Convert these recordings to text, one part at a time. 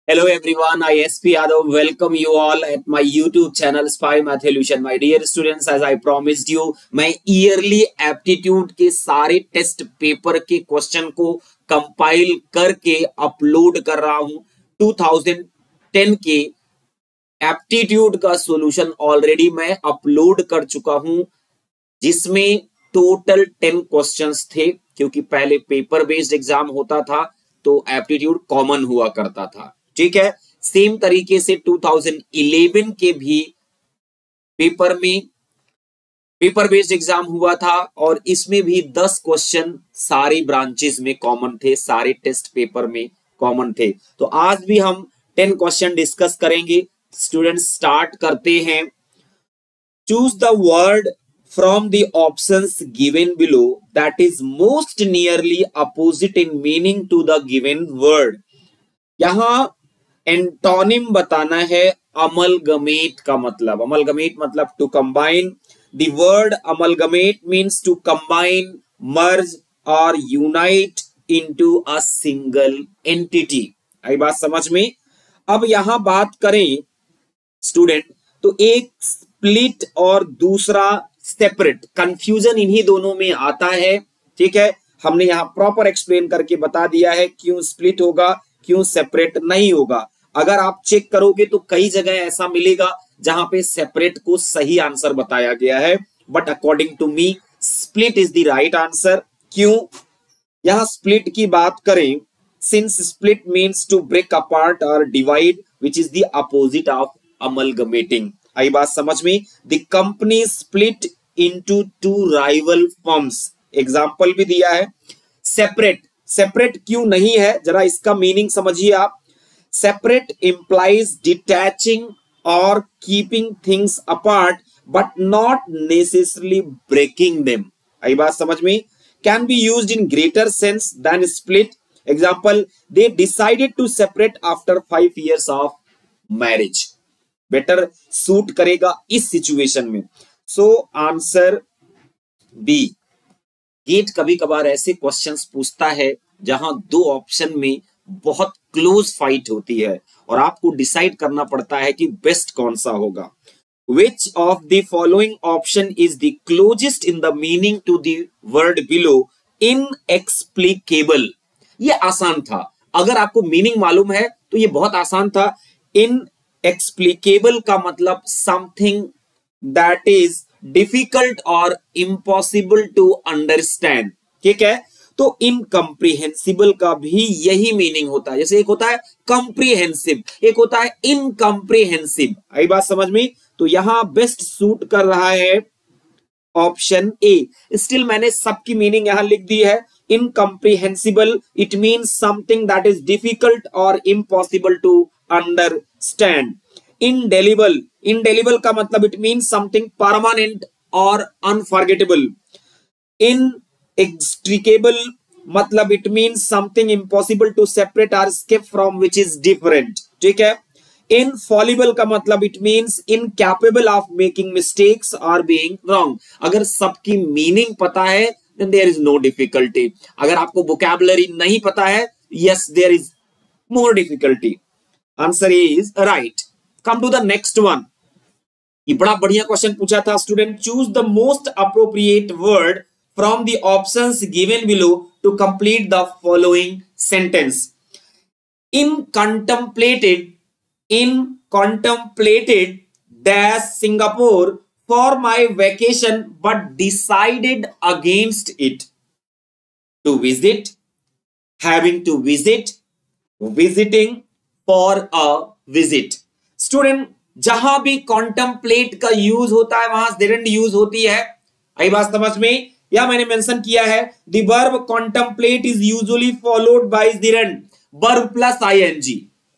Hello everyone, I SP Yadav welcome you all at my YouTube channel Spy Matholution. My dear students, as I promised you, मैं yearly aptitude के सारे test paper के question को compile करके upload कर रहा हूं। 2010 के एप्टीट्यूड का सॉल्यूशन ऑलरेडी मैं अपलोड कर चुका हूं, जिसमें टोटल 10 क्वेश्चंस थे, क्योंकि पहले पेपर बेस्ड एग्जाम होता था तो एप्टीट्यूड कॉमन हुआ करता था। ठीक है, सेम तरीके से 2011 के भी पेपर बेस्ड एग्जाम हुआ था और इसमें भी 10 क्वेश्चन सारी ब्रांचेस में कॉमन थे, सारे टेस्ट पेपर में कॉमन थे। तो आज भी हम 10 क्वेश्चन डिस्कस करेंगे। स्टूडेंट्स स्टार्ट करते हैं। Choose the word from the options given below that is most nearly opposite in meaning to the given word. यहां एंटोनिम बताना है अमलगमेट का मतलब। अमलगमेट मतलब to combine. The word amalgamate means to combine, merge और unite into a single entity. आई बात समझ में? अब यहां बात करें स्टूडेंट, तो एक स्प्लिट और दूसरा सेपरेट, कंफ्यूजन इन्हीं दोनों में आता है। ठीक है, हमने यहां प्रॉपर एक्सप्लेन करके बता दिया है क्यों स्प्लिट होगा, क्यों सेपरेट नहीं होगा। अगर आप चेक करोगे तो कई जगह ऐसा मिलेगा जहां पे सेपरेट को सही आंसर बताया गया है, but according to me split is the right answer. क्यों? यहां स्प्लिट की बात करें, since split means to break apart और divide, which is the opposite of amalgamating. आई बात समझ में? The company split into two rival firms. Example भी दिया है। सेपरेट क्यों नहीं है, जरा इसका मीनिंग समझिए आप। Separate implies detaching or keeping things apart but not necessarily breaking them. आई बात समझ में? Can be used in greater sense than split. Example, they decided to separate after 5 years of marriage. Better suit करेगा इस situation में। So answer B. Gate कभी कभार ऐसे questions पूछता है जहां दो ऑप्शन में बहुत क्लोज फाइट होती है और आपको डिसाइड करना पड़ता है कि बेस्ट कौन सा होगा। Which of the following option is the closest in the meaning to the word below? Inexplicable। ये आसान था, अगर आपको मीनिंग मालूम है तो ये बहुत आसान था। Inexplicable का मतलब something that is difficult or impossible to understand। ठीक है, तो इनकम्प्रीहेंसिबल का भी यही मीनिंग होता है। जैसे एक होता है कॉम्प्रीहेंसिव, एक होता है इनकम्प्रीहेंसिव। आई बात समझ में? तो यहां बेस्ट सूट कर रहा है ऑप्शन ए। स्टिल मैंने सबकी मीनिंग यहां लिख दी है। Incomprehensible it means something that is difficult और इम्पॉसिबल टू अंडरस्टैंड। इंडेलिबल का मतलब इट मीन्स समथिंग परमानेंट और अनफॉरगेटेबल। Inextricable मतलब it means something impossible to separate और escape from which is different. ठीक है। इनफॉलिबल का मतलब it means incapable of making mistakes और बीइंग रॉन्ग। अगर सबकी मीनिंग पता है then there is no difficulty. अगर आपको वोकैबुलरी नहीं पता है, yes there is more difficulty. Answer is right. Come to the next one. ये बड़ा बढ़िया क्वेश्चन पूछा था student. Choose the most appropriate word from the options given below to complete the following sentence. In contemplated dash Singapore for my vacation but decided against it. To visit, having to visit, visiting, for a visit. Student, जहां भी contemplate का use होता है वहां didn't use होती है। आई बात समझ में? या मैंने मेंशन किया है the verb contemplate is usually followed by gerund, verb plus ing।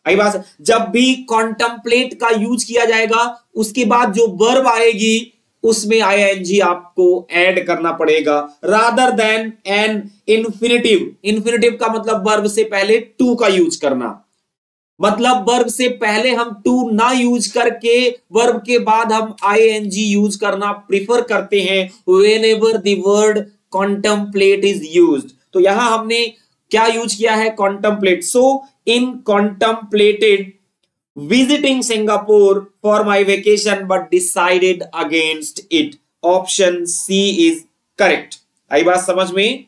आई बात, जब भी contemplate का यूज किया जाएगा उसके बाद जो verb आएगी उसमें ing आपको ऐड करना पड़ेगा rather than an infinitive। infinitive का मतलब verb से पहले to का यूज करना। मतलब वर्ब से पहले हम टू ना यूज करके वर्ब के बाद हम ing यूज करना प्रिफर करते हैं whenever the word contemplate is used। तो यहां हमने क्या यूज किया है? Contemplate. So in contemplated visiting Singapore for my vacation but decided against it. Option C is correct. आई बात समझ में?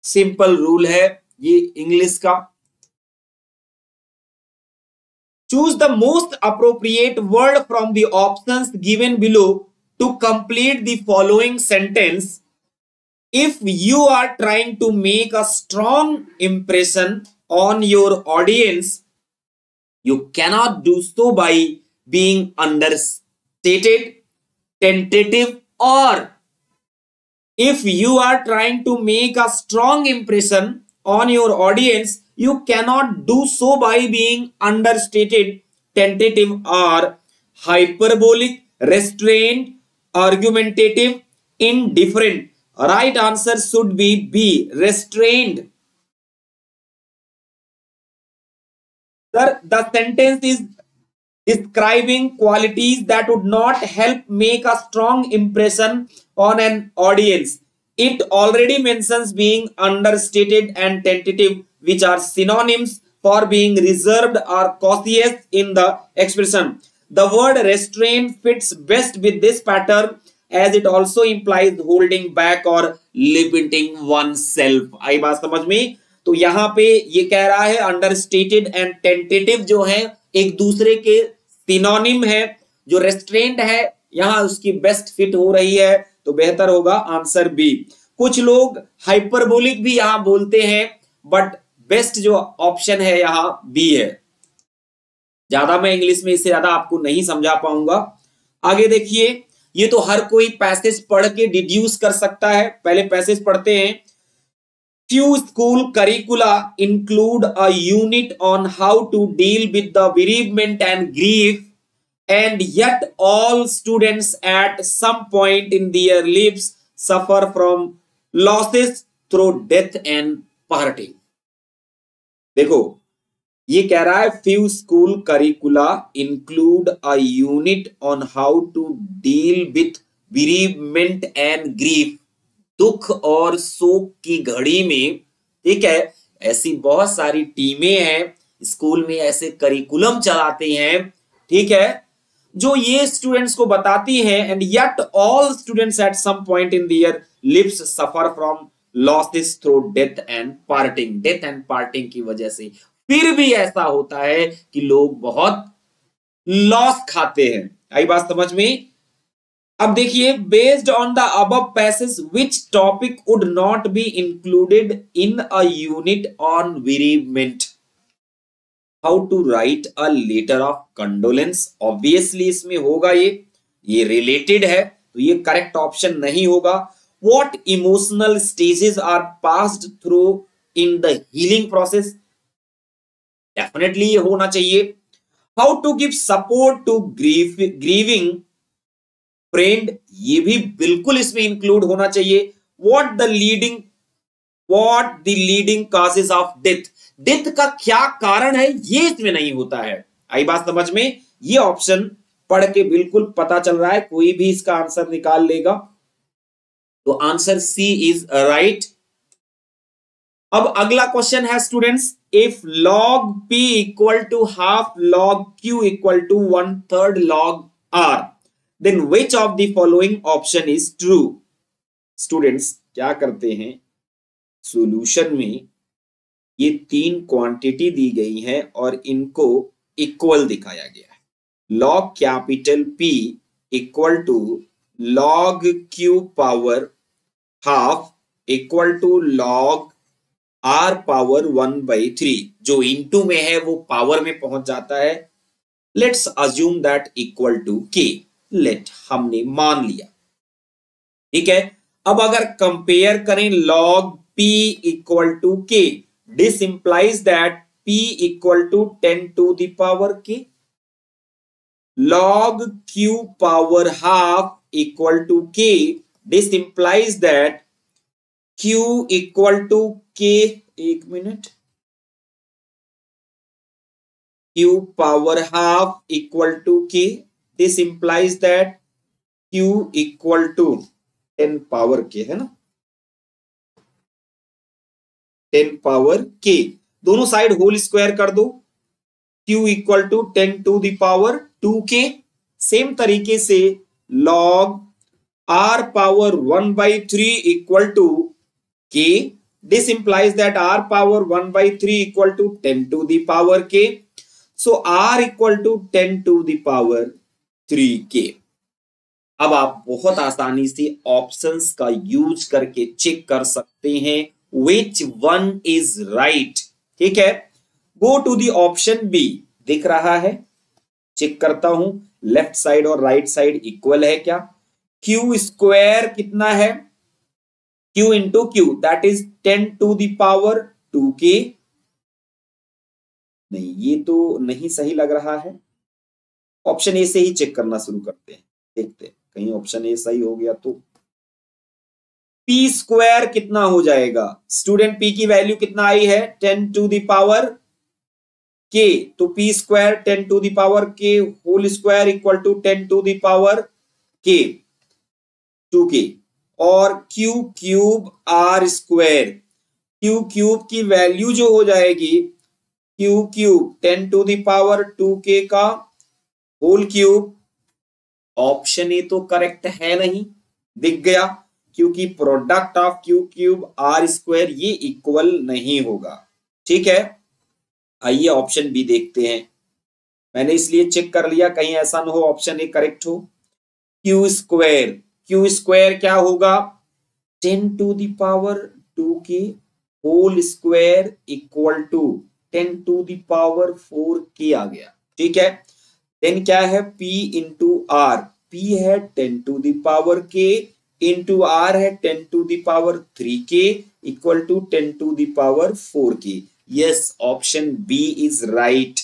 सिंपल रूल है ये इंग्लिश का. Choose the most appropriate word from the options given below to complete the following sentence. If you are trying to make a strong impression on your audience, you cannot do so by being understated, tentative, or if you are trying to make a strong impression on your audience, you cannot do so by being understated, tentative, or hyperbolic, restrained, argumentative, indifferent. Right answer should be B, restrained. Sir, the sentence is describing qualities that would not help make a strong impression on an audience. It already mentions being understated and tentative, which are synonyms for being reserved or cautious in the expression. The word restraint fits best with this pattern as it also implies holding back or limiting oneself. आई बात समझ में? तो यहां पे ये कह रहा है अंडरस्टेटेड एंड टेंटेटिव जो है एक दूसरे के सिनोनिम है. जो रेस्ट्रेंट है यहां उसकी बेस्ट फिट हो रही है, तो बेहतर होगा आंसर बी. कुछ लोग हाइपरबोलिक भी यहां बोलते हैं, बट बेस्ट जो ऑप्शन है यहां बी है. ज्यादा मैं इंग्लिश में इससे ज्यादा आपको नहीं समझा पाऊंगा. आगे देखिए, ये तो हर कोई पैसेज पढ़ के डिड्यूस कर सकता है. पहले पैसेज पढ़ते हैं. Few school curricula include a unit on how to deal with the bereavement and grief, and yet all students at some point in their lives suffer from losses through death and parting. देखो ये कह रहा है few school curricula include a unit on how to deal with bereavement and grief. दुख और शोक की घड़ी में, ठीक है, ऐसी बहुत सारी टीमें हैं स्कूल में, ऐसे करिकुलम चलाते हैं, ठीक है, जो ये स्टूडेंट्स को बताती हैं. And yet all students at some point in their lives suffer from losses through death and parting. Death and parting की वजह से फिर भी ऐसा होता है कि लोग बहुत लॉस खाते हैं. आई बात समझ में? अब देखिए, based on the above passage which topic would not be included in a unit on bereavement. How to write a letter of condolence. Obviously इसमें होगा ये रिलेटेड है, तो ये करेक्ट ऑप्शन नहीं होगा. What emotional stages are passed through in the healing process. Definitely ये होना चाहिए. How to give support to grieving friend, ये भी बिल्कुल इसमें इंक्लूड होना चाहिए. What the leading causes of death. Death का क्या कारण है ये इसमें नहीं होता है. आई बात समझ में? ये ऑप्शन पढ़ के बिल्कुल पता चल रहा है, कोई भी इसका आंसर निकाल लेगा. तो आंसर सी इज राइट. अब अगला क्वेश्चन है students, if log p equal to half log q equal to 1/3 log r, then which of the following option is true. Students क्या करते हैं, सॉल्यूशन में ये तीन क्वांटिटी दी गई हैं और इनको इक्वल दिखाया गया है. log capital P equal to log q power half equal to log r power 1/3. जो इनटू में है वो पावर में पहुंच जाता है. Let's assume that equal to k. Let हमने मान लिया, ठीक है. अब अगर कंपेयर करें log p equal to k, this implies that p equal to 10 to the power k. log q power half equal to k, this implies that q equal to k. एक minute, q power half equal to k. This implies that q equal to 10 power k है ना. 10 power k, दोनों side whole square कर दो, q equal to 10 to the power 2k। Same तरीके से log r power 1/3 equal to k, this implies that r power 1/3 equal to 10 to the power k, so r equal to 10 to the power 3k। अब आप बहुत आसानी से options का use करके check कर सकते हैं which one is right। ठीक है, go to the option B, दिख रहा है, चेक करता हूं लेफ्ट साइड और राइट साइड इक्वल है क्या। क्यू स्क्वायर कितना है, q into Q that is 10 to the power 2k। नहीं, ये तो नहीं सही लग रहा है, ऑप्शन ए से ही चेक करना शुरू करते हैं, देखते हैं कहीं ऑप्शन ए सही हो गया तो। p स्क्वायर कितना हो जाएगा स्टूडेंट, p की वैल्यू कितना आई है 10 टू द पावर k, तो p square 10 to the power k whole square equal to 10 to the power k 2k, और Q cube R square, Q cube की वैल्यू जो हो जाएगी Q cube 10 to the power 2k का whole cube. Option A तो correct है नहीं, दिख गया, क्योंकि product of Q cube R square ये इक्वल नहीं होगा। ठीक है, आइए ऑप्शन बी देखते हैं, मैंने इसलिए चेक कर लिया कहीं ऐसा ना हो ऑप्शन ए करेक्ट हो। क्यू स्क्वायर, क्यू स्क्वायर क्या होगा 10 to the power 2k whole square equal to 10 to the power 4k आ गया। ठीक है, देन क्या है p इंटू आर, p है 10 to the power k into R है 10 to the power 3k equal to 10 to the power 4k। Yes, option B is right.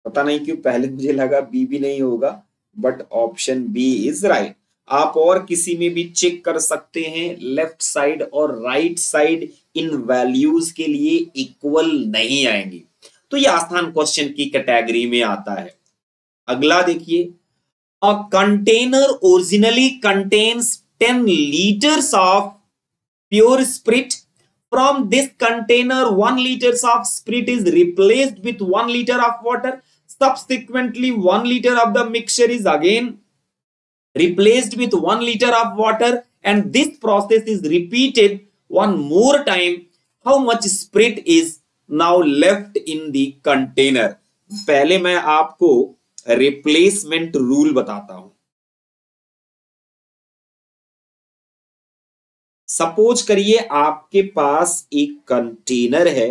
पता नहीं क्यों पहले मुझे लगा बी भी नहीं होगा, but option B is right. आप और किसी में भी चेक कर सकते हैं, लेफ्ट साइड और राइट साइड इन वैल्यूज के लिए इक्वल नहीं आएंगे, तो ये आसान क्वेश्चन की कैटेगरी में आता है। अगला देखिए, a container originally contains 10 liters of pure spirit. From this container 1 liter of spirit is replaced with 1 liter of water. Subsequently 1 liter of the mixture is again replaced with 1 liter of water, and this process is repeated one more time. How much spirit is now left in the container? पहले मैं आपको replacement rule बताता हूं। Suppose करिए आपके पास एक container है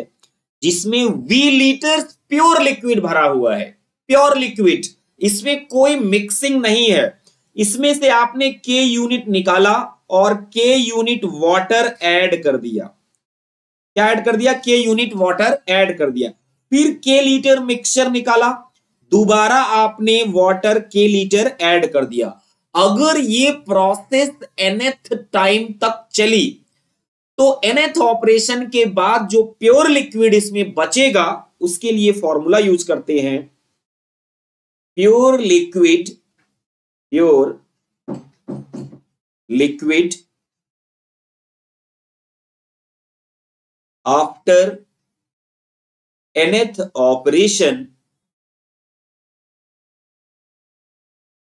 जिसमें V लीटर प्योर लिक्विड भरा हुआ है, प्योर लिक्विड, इसमें कोई मिक्सिंग नहीं है। इसमें से आपने K यूनिट निकाला और K यूनिट वाटर ऐड कर दिया। क्या ऐड कर दिया? K यूनिट वाटर ऐड कर दिया। फिर K लीटर मिक्सचर निकाला, दोबारा आपने वाटर K लीटर ऐड कर दिया। अगर ये प्रोसेस nth टाइम तक चली तो nth ऑपरेशन के बाद जो प्योर लिक्विड इसमें बचेगा उसके लिए फॉर्मूला यूज करते हैं, pure liquid after nth operation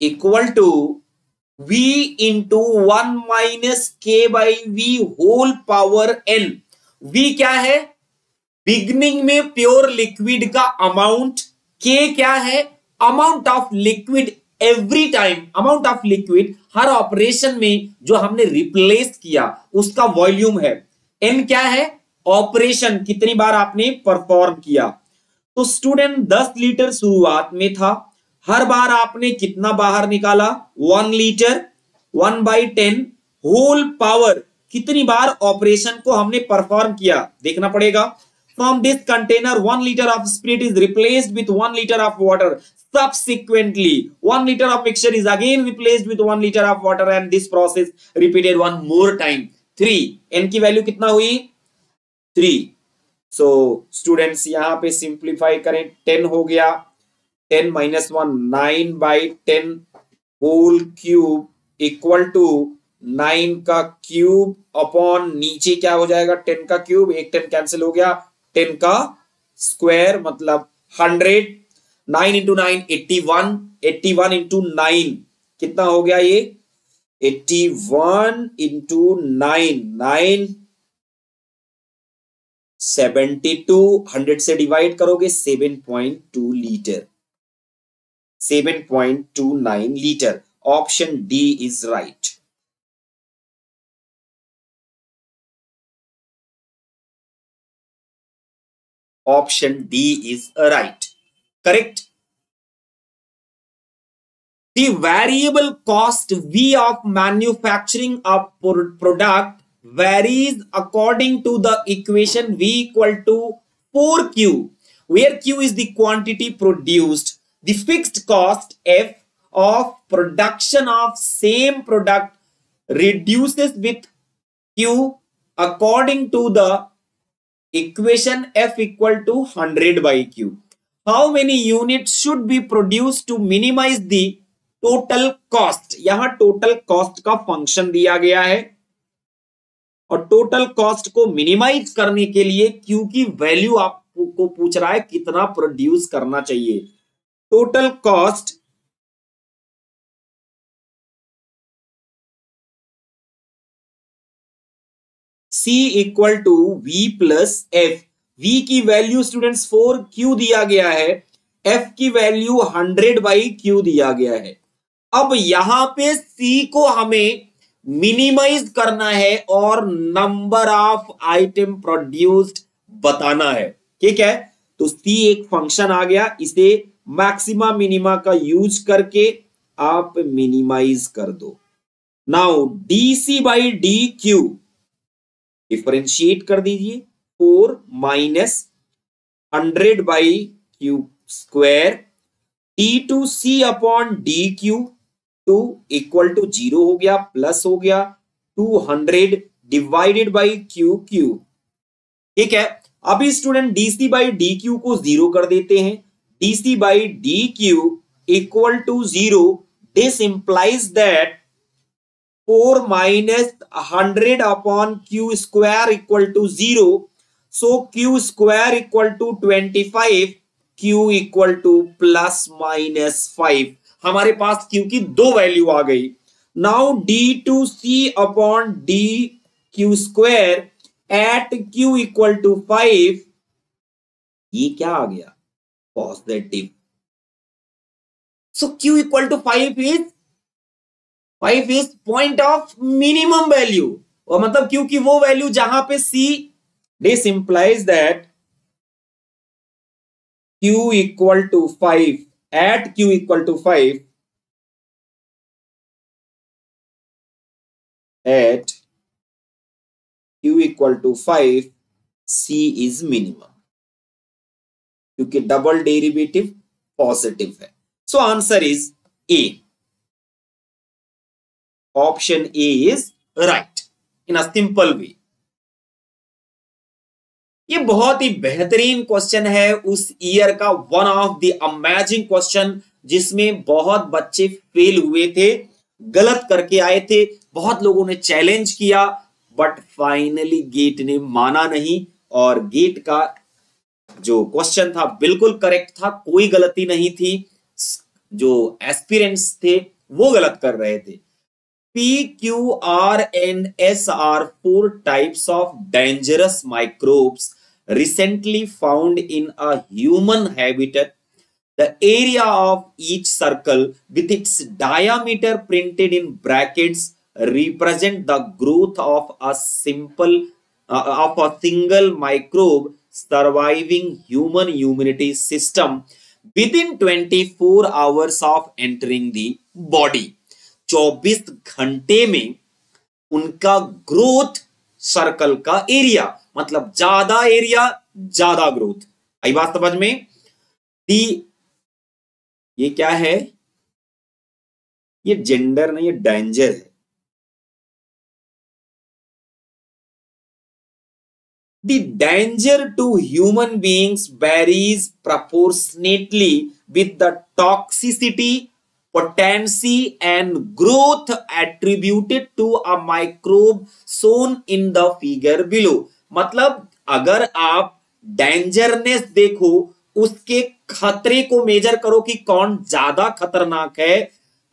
equal to V into 1 minus K by V whole power N। V क्या है? बिगनिंग में प्योर लिक्विड का अमाउंट, K क्या है? Amount of liquid every time, amount of liquid हर operation में जो हमने रिप्लेस किया उसका वॉल्यूम है। N क्या है? ऑपरेशन, कितनी बार आपने परफॉर्म किया। तो स्टूडेंट 10 लीटर शुरुआत में था, हर बार आपने कितना बाहर निकाला? 1 लीटर, 1/10 होल पावर, कितनी बार ऑपरेशन को हमने परफॉर्म किया देखना पड़ेगा। From this container 1 litre of spirit is replaced with 1 litre of water. Subsequently 1 liter of mixture is again replaced with 1 liter of water and this process repeated one more time। 3, n की value कितना हुई? 3। So students यहां पे simplify करें, 10 हो गया, 10 minus 1 9/10 whole cube equal to 9 का cube upon नीचे क्या हो जाएगा 10 का क्यूब, एक 10 कैंसिल हो गया, 10 का स्क्वायर मतलब 100, 9 इंटू 9 81, 81 इंटू 9 कितना हो गया ये 81 इंटू 9 9 72, 100 से डिवाइड करोगे 7.2 litre, 7.29 litre. Option D is right. Option D is right, correct. The variable cost V of manufacturing a product varies according to the equation V equal to 4Q, where Q is the quantity produced. The fixed cost F of production of same product reduces with Q according to the equation F equal to 100 by Q. How many units should be produced to minimize the total cost? यहां total cost का function दिया गया है और total cost को minimise करने के लिए क्यू की वैल्यू आपको पूछ रहा है कितना प्रोड्यूस करना चाहिए। Total cost C equal to V plus F. V की वैल्यू स्टूडेंट्स 4Q दिया गया है, F की वैल्यू 100 बाई Q दिया गया है। अब यहां पे C को हमें मिनिमाइज करना है और नंबर ऑफ आइटम प्रोड्यूस्ड बताना है, ठीक है। तो C एक फंक्शन आ गया, इसे मैक्सिमा मिनिमा का यूज करके आप मिनिमाइज कर दो। Now DC by D Q differentiate कर दीजिए, 4 minus 100 by Q square D two C upon D Q, 2 equal to 0 हो गया, प्लस हो गया 200 डिवाइडेड बाई क्यू क्यू, ठीक है। अभी student DC by D Q को 0 कर देते हैं, DC by D Q equal to 0, this implies that 4 minus 100 upon q square equal to 0, so q square equal to 25, q equal to plus minus 5। हमारे पास q की दो value आ गई। Now d2c upon D Q square at q equal to 5, ये क्या आ गया positive. So q equal to 5 is point of minimum value, और मतलब क्योंकि वो वैल्यू जहां पे C, this implies that Q equal to 5 at Q equal to 5 at Q equal to 5 C is minimum, क्योंकि डबल डेरिवेटिव पॉजिटिव है। So answer is A. Option A is right in a simple way. ये बहुत ही बेहतरीन question है उस year का, one of the amazing question, जिसमें बहुत बच्चे फेल हुए थे, गलत करके आए थे, बहुत लोगों ने चैलेंज किया, बट फाइनली गेट ने माना नहीं, और गेट का जो क्वेश्चन था बिल्कुल करेक्ट था, कोई गलती नहीं थी। जो एस्पिरेंट्स थे वो गलत कर रहे थे। P, Q, R and S are 4 types of dangerous microbes recently found in a human habitat. The area of each circle with its diameter printed in brackets represent the growth of a single microbe surviving human immunity system within 24 hours of entering the body. 24 घंटे में उनका growth circle का area, मतलब ज्यादा area ज्यादा growth. आई बात समझ में? ये क्या है? ये जेंडर नहीं, ये डेंजर है। The danger to human beings varies proportionately with the toxicity potency and growth attributed to a microbe shown in the figure below। मतलब अगर आप डेंजरनेस देखो, उसके खतरे को मेजर करो कि कौन ज्यादा खतरनाक है,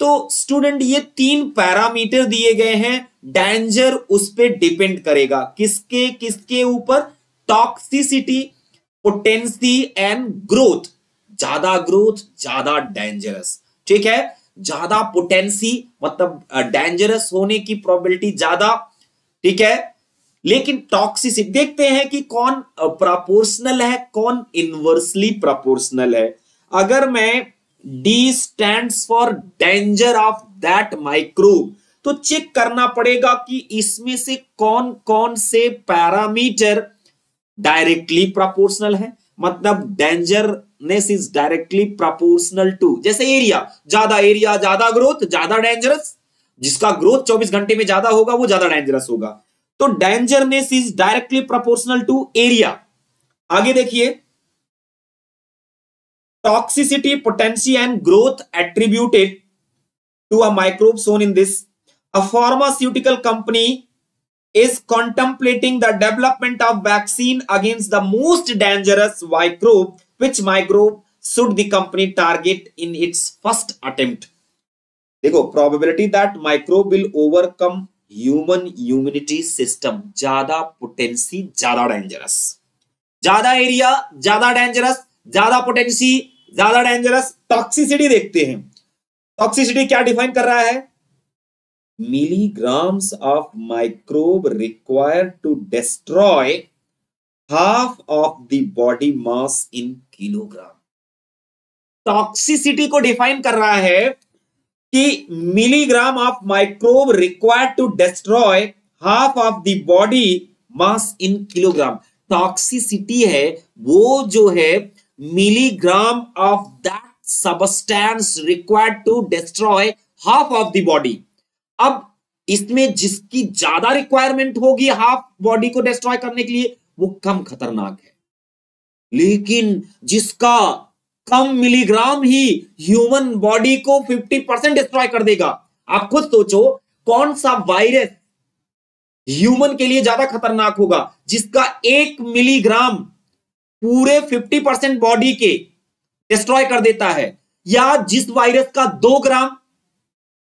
तो स्टूडेंट ये 3 पैरामीटर दिए गए हैं। डेंजर उस पे डिपेंड करेगा, किसके किसके ऊपर? Toxicity, potency and growth. ज्यादा ग्रोथ ज्यादा डेंजरस, ठीक है। ज्यादा पोटेंसी मतलब डेंजरस होने की प्रोबेबिलिटी ज्यादा, ठीक है। लेकिन टॉक्सिसिटी देखते हैं कि कौन प्रोपोर्शनल है, कौन इनवर्सली प्रोपोर्शनल है। अगर मैं D stands for danger of that microbe, तो चेक करना पड़ेगा कि इसमें से कौन कौन से पैरामीटर डायरेक्टली प्रोपोर्शनल है। मतलब डेंजरनेस इज डायरेक्टली प्रोपोर्शनल टू, जैसे एरिया ज्यादा ग्रोथ ज्यादा डेंजरस। जिसका ग्रोथ 24 घंटे में ज्यादा होगा वो ज्यादा डेंजरस होगा। तो dangerness is directly proportional to area. आगे देखिए, toxicity, potency and growth attributed to a microbe shown in this. A pharmaceutical company is contemplating the development of vaccine against the most dangerous microbe. Which microbe should the company target in its first attempt? देखो, probability that microbe will overcome human immunity system, ज्यादा potency ज्यादा dangerous, ज्यादा area ज्यादा dangerous, ज्यादा potency ज्यादा dangerous. Toxicity देखते हैं, toxicity क्या डिफाइन कर रहा है? milligrams of microbe required to destroy half of the body mass in kilogram। Toxicity को डिफाइन कर रहा है कि milligram of microbe required to destroy half of the body mass in kilogram. Toxicity है वो जो है milligram of that substance required to destroy half of the body. अब इसमें जिसकी ज्यादा रिक्वायरमेंट होगी हाफ बॉडी को डिस्ट्रॉय करने के लिए, वो कम खतरनाक है। लेकिन जिसका कम मिलीग्राम ही ह्यूमन बॉडी को 50% डिस्ट्रॉय कर देगा। आप खुद सोचो कौन सा वायरस ह्यूमन के लिए ज्यादा खतरनाक होगा, जिसका 1 मिलीग्राम पूरे 50% बॉडी के डिस्ट्रॉय कर देता है, या जिस वायरस का 2 ग्राम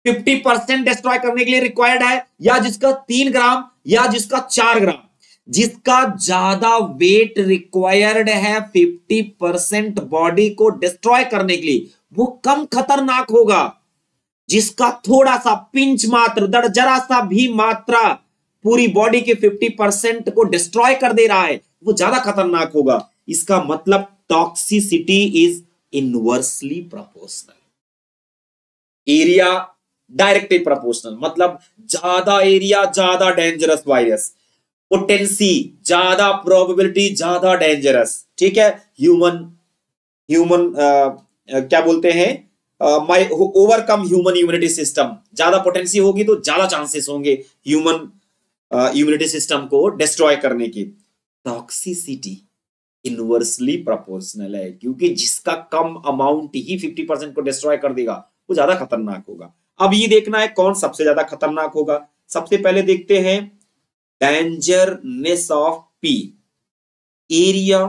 50% डिस्ट्रॉय करने के लिए रिक्वायर्ड है, या जिसका 3 ग्राम या जिसका 4 ग्राम। जिसका ज्यादा वेट रिक्वायर्ड है 50% बॉडी को डिस्ट्रॉय करने के लिए, वो कम खतरनाक होगा। जिसका थोड़ा सा पिंच मात्र जरा सा भी मात्रा पूरी बॉडी के 50% को डिस्ट्रॉय कर दे रहा है, वो ज्यादा खतरनाक होगा। इसका मतलब toxicity is inversely proportional. Area directly proportional, मतलब ज्यादा एरिया ज्यादा डेंजरस वायरस, पोटेंसी ज्यादा प्रोबेबिलिटी ज्यादा डेंजरस, ठीक है। ह्यूमन क्या बोलते हैं, ओवरकम ह्यूमन इम्यूनिटी सिस्टम। ज्यादा पोटेंसी होगी तो ज्यादा चांसेस होंगे ह्यूमन इम्यूनिटी सिस्टम को डिस्ट्रॉय करने के। टॉक्सिसिटी इनवर्सली प्रोपोर्शनल है, क्योंकि जिसका कम अमाउंट ही 50% को डिस्ट्रॉय कर देगा वो ज्यादा खतरनाक होगा। अब ये देखना है कौन सबसे ज्यादा खतरनाक होगा। सबसे पहले देखते हैं डेंजरनेस ऑफ पी। एरिया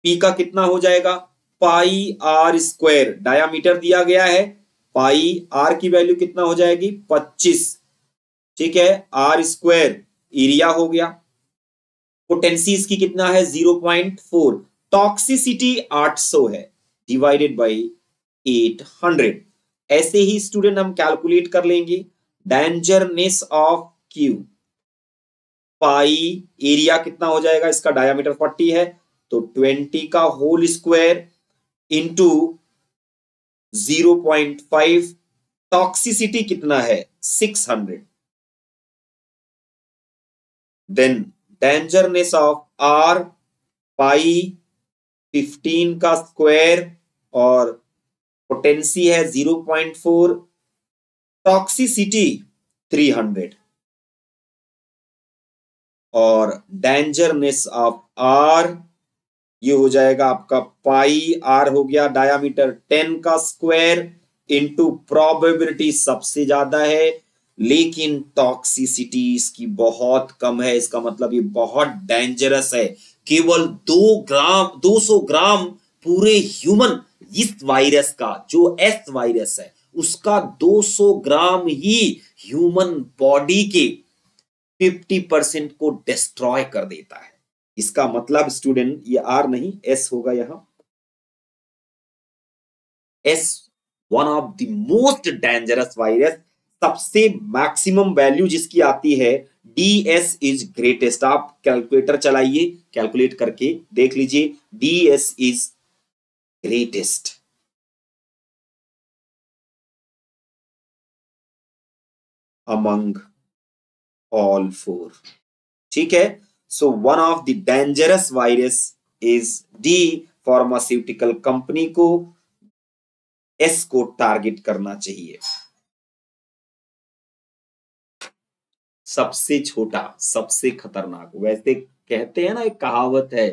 पी का कितना हो जाएगा? पाई आर स्क्वायर, डायामीटर दिया गया है, पाई आर की वैल्यू कितना हो जाएगी? 25, ठीक है। आर स्क्वायर एरिया हो गया। पोटेंसी इसकी कितना है? 0.4। टॉक्सिसिटी 800 है, डिवाइडेड बाई 800। ऐसे ही स्टूडेंट हम कैलकुलेट कर लेंगे डेंजरनेस ऑफ क्यू। पाई एरिया कितना हो जाएगा? इसका डायामीटर 40 है, तो 20 का होल स्क्वायर इंटू 0.5। टॉक्सिसिटी कितना है? 600। देन डेंजरनेस ऑफ आर, पाई 15 का स्क्वायर और पोटेंसी है 0.4, टॉक्सिसिटी 300 और डेंजरनेस ऑफ आर ये हो जाएगा आपका पाई आर हो गया डायामीटर 10 का स्क्वायर इंटू प्रोबेबिलिटी सबसे ज्यादा है, लेकिन टॉक्सिसिटी इसकी बहुत कम है। इसका मतलब ये बहुत डेंजरस है। केवल 200 ग्राम पूरे ह्यूमन इस वायरस का, जो एस वायरस है उसका 200 ग्राम ही ह्यूमन बॉडी के 50% को डिस्ट्रॉय कर देता है। इसका मतलब स्टूडेंट, ये आर नहीं एस होगा यहां, S one of the most dangerous virus, सबसे मैक्सिमम वैल्यू जिसकी आती है ds इज ग्रेटेस्ट। आप कैलकुलेटर चलाइए, कैलकुलेट करके देख लीजिए, ds is greatest. Among all four, ठीक है। So one of the dangerous virus is D, pharmaceutical company को एस को टारगेट करना चाहिए। सबसे छोटा सबसे खतरनाक, वैसे कहते हैं ना, एक कहावत है,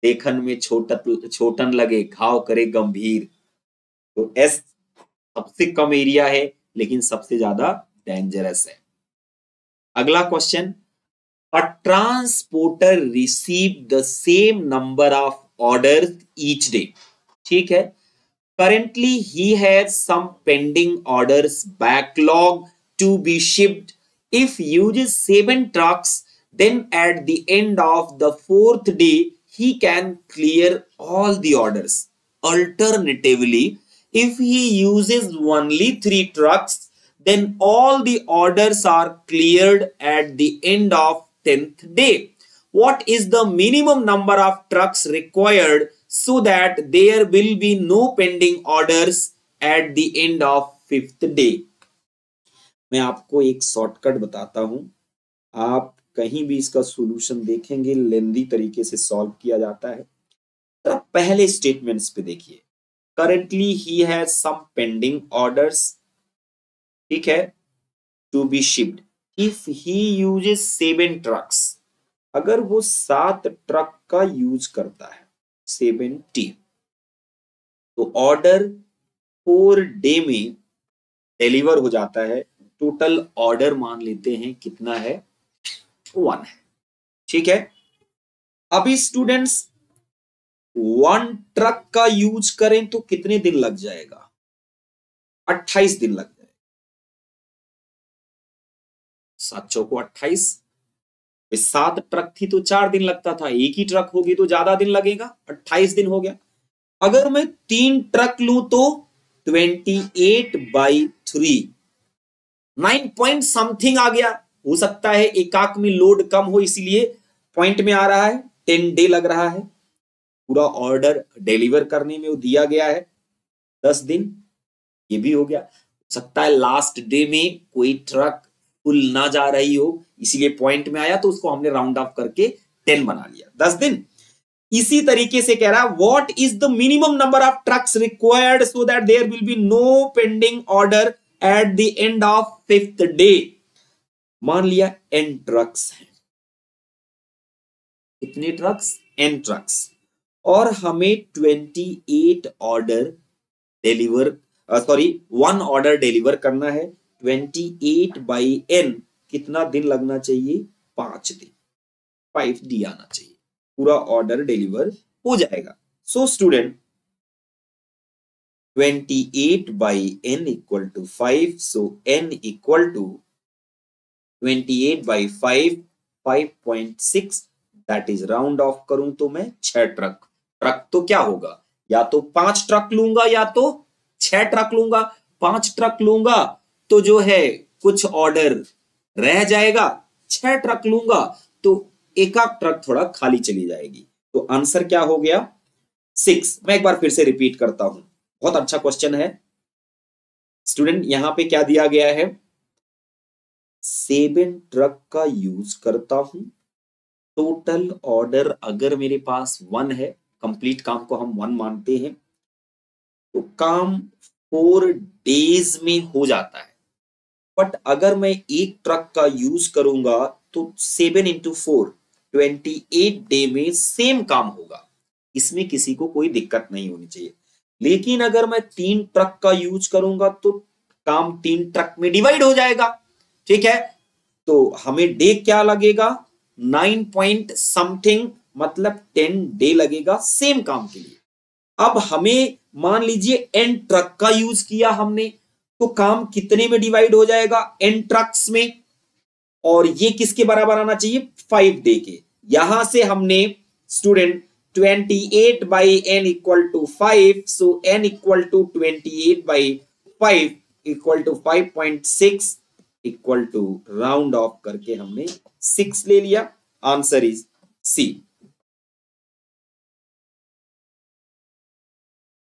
देखन में छोटन लगे घाव करे गंभीर। तो एस सबसे कम एरिया है लेकिन सबसे ज्यादा डेंजरस है। अगला question, a transporter receive the same number of orders each day, ठीक है। Currently, he has some pending orders backlog to be shipped. If uses 7 trucks, then at the end of the 4th day, he can clear all the orders. Alternatively, if he uses only 3 trucks, then all the orders are cleared at the end of 10th day. What is the minimum number of trucks required so that there will be no pending orders at the end of 5th day? मैं आपको एक shortcut बताता हूं, आप कहीं भी इसका solution देखेंगे लेंदी तरीके से सॉल्व किया जाता है। तो पहले स्टेटमेंट्स पे देखिए, currently he has some pending orders, ठीक है, to be shipped. If he uses 7 trucks, अगर वो 7 ट्रक का यूज करता है 70, तो ऑर्डर 4 डे में डिलीवर हो जाता है। टोटल ऑर्डर मान लेते हैं कितना है, 1 है, ठीक है। अभी स्टूडेंट्स 1 ट्रक का यूज करें तो कितने दिन लग जाएगा, 28 दिन लग जाएगा। 7 चौको 28, 7 ट्रक थी तो 4 दिन लगता था, एक ही ट्रक होगी तो ज्यादा दिन लगेगा, 28 दिन हो गया। अगर मैं 3 ट्रक लूं तो 28/3, 9 पॉइंट समथिंग आ गया। हो सकता है एकाक में लोड कम हो इसीलिए पॉइंट में आ रहा है, 10 डे लग रहा है। पूरा ऑर्डर डिलीवर करने में वो दिया गया है 10 दिन, ये भी हो गया। हो सकता है लास्ट डे में कोई ट्रक फुल ना जा रही हो इसीलिए पॉइंट में आया, तो उसको हमने राउंड ऑफ करके 10 बना लिया, 10 दिन। इसी तरीके से कह रहा है what is the minimum number of trucks required so that there will be no pending order at the end of 5th day. मान लिया n ट्रक्स हैं, कितने ट्रक्स, n ट्रक्स, और हमें 28 ऑर्डर डिलीवर, 1 ऑर्डर डिलीवर करना है। 28/n कितना दिन लगना चाहिए, 5 दिन, 5D आना चाहिए, पूरा ऑर्डर डिलीवर हो जाएगा। So student 28/n equal to 5, so n equal to 28/5, 5.6, that is round off करूं तो मैं 6 ट्रक। ट्रक तो क्या होगा, या तो 5 ट्रक लूंगा या तो 6 ट्रक लूंगा। 5 ट्रक लूंगा तो जो है कुछ ऑर्डर रह जाएगा, 6 ट्रक लूंगा तो एक ट्रक थोड़ा खाली चली जाएगी। तो आंसर क्या हो गया, 6। मैं एक बार फिर से रिपीट करता हूं, बहुत अच्छा क्वेश्चन है स्टूडेंट। यहां पे क्या दिया गया है, 7 ट्रक का यूज करता हूं, टोटल ऑर्डर अगर मेरे पास 1 है, कंप्लीट काम को हम 1 मानते हैं, तो काम 4 डेज में हो जाता है। बट अगर मैं 1 ट्रक का यूज करूंगा तो 7 × 4, 28 डे में सेम काम होगा। इसमें किसी को कोई दिक्कत नहीं होनी चाहिए। लेकिन अगर मैं 3 ट्रक का यूज करूंगा तो काम 3 ट्रक में डिवाइड हो जाएगा। ठीक है, तो हमें डे क्या लगेगा, 9 पॉइंट समथिंग, मतलब 10 डे लगेगा सेम काम के लिए। अब हमें मान लीजिए n ट्रक का यूज किया हमने, तो काम कितने में डिवाइड हो जाएगा, n ट्रक्स में, और ये किसके बराबर आना चाहिए, 5 डे के। यहां से हमने student 28 by n equal to 5, so n equal to 28 by 5 equal to 5.6 equal to round off करके हमने 6 ले लिया। Answer is C.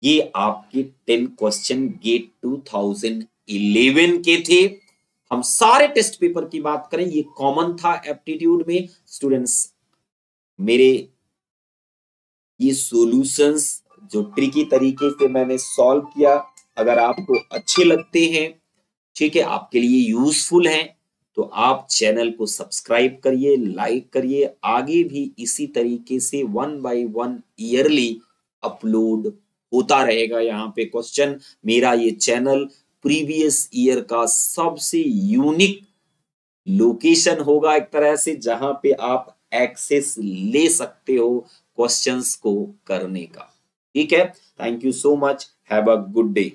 ये आपके 10 क्वेश्चन गेट 2011 के थे। हम सारे टेस्ट पेपर की बात करें, ये कॉमन था एप्टीट्यूड में। स्टूडेंट्स, मेरे ये सॉल्यूशंस जो ट्रिकी तरीके से मैंने सॉल्व किया, अगर आपको अच्छे लगते हैं, ठीक है, आपके लिए यूजफुल हैं, तो आप चैनल को सब्सक्राइब करिए, लाइक करिए। आगे भी इसी तरीके से 1 बाय 1 ईयरली अपलोड होता रहेगा यहाँ पे क्वेश्चन। मेरा ये चैनल प्रीवियस ईयर का सबसे यूनिक लोकेशन होगा एक तरह से, जहां पे आप एक्सेस ले सकते हो क्वेश्चंस को करने का। ठीक है, thank you so much, have a good day.